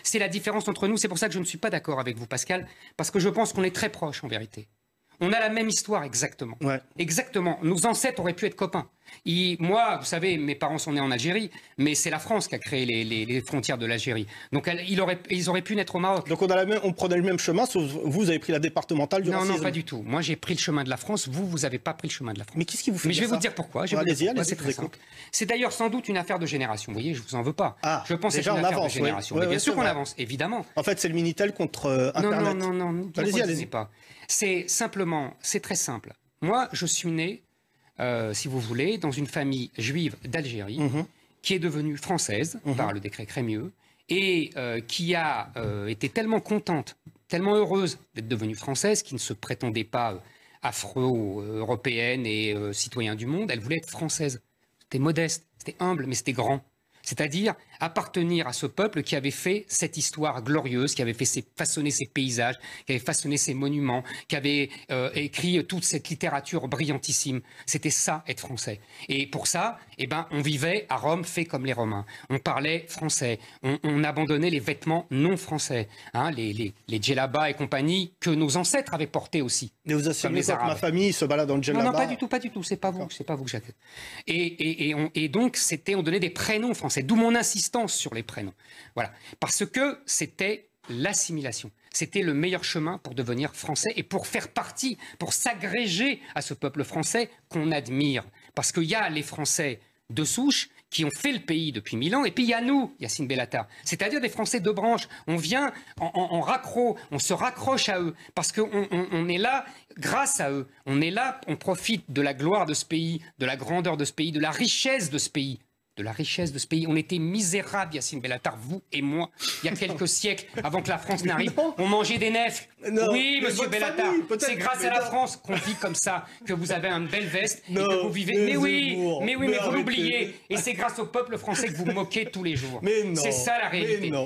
C'est la différence entre nous. C'est pour ça que je ne suis pas d'accord avec vous, Pascal, parce que je pense qu'on est très proches en vérité. On a la même histoire exactement. Ouais. Exactement. Nos ancêtres auraient pu être copains. Moi, vous savez, mes parents sont nés en Algérie, mais c'est la France qui a créé les frontières de l'Algérie. Donc ils auraient pu naître au Maroc. Donc on prenait le même chemin, sauf vous avez pris la départementale du racisme. Non, pas du tout. Moi, j'ai pris le chemin de la France. Vous n'avez pas pris le chemin de la France. Mais qu'est-ce qui vous fait Mais je vais ça? vous dire pourquoi. Allez-y, C'est très simple. C'est d'ailleurs sans doute une affaire de génération. Vous voyez, je vous en veux pas. Ah, je pense que c'est une affaire de génération. Oui. Mais bien sûr qu'on avance, évidemment. En fait, c'est le Minitel contre Internet. Non. Allez-y. Pas. C'est simplement, c'est très simple. Moi, je suis né, si vous voulez, dans une famille juive d'Algérie qui est devenue française par le décret Crémieux et qui a été tellement contente, tellement heureuse d'être devenue française, qui ne se prétendait pas afro-européenne et citoyen du monde. Elle voulait être française. C'était modeste, c'était humble, mais c'était grand. C'est-à-dire appartenir à ce peuple qui avait fait cette histoire glorieuse, qui avait façonné ces paysages, qui avait façonné ces monuments, qui avait écrit toute cette littérature brillantissime. C'était ça, être français. Et pour ça, on vivait à Rome fait comme les Romains. On parlait français. On abandonnait les vêtements non français. Hein, les djellabas et compagnie que nos ancêtres avaient portés aussi. Mais vous assumez que ma famille se balade dans le djellaba? Non, pas du tout. C'est pas vous que j'attends. Et donc, on donnait des prénoms français. D'où mon insistance sur les prénoms. Voilà. Parce que c'était l'assimilation. C'était le meilleur chemin pour devenir français et pour faire partie, pour s'agréger à ce peuple français qu'on admire. Parce qu'il y a les Français de souche qui ont fait le pays depuis 1000 ans, et puis il y a nous, Yacine Bellatar, c'est-à-dire des Français de branche. On vient en raccro, on se raccroche à eux, parce qu'on est là grâce à eux. On est là, on profite de la gloire de ce pays, de la grandeur de ce pays, de la richesse de ce pays. On était misérables, Yacine Bellatar, vous et moi, il y a quelques siècles, avant que la France n'arrive. On mangeait des nefs. Oui, monsieur Bellatar, c'est grâce à la France qu'on vit comme ça, que vous avez une belle veste et que vous vivez. Mais vous l'oubliez. Et c'est grâce au peuple français que vous moquez tous les jours. C'est ça la réalité.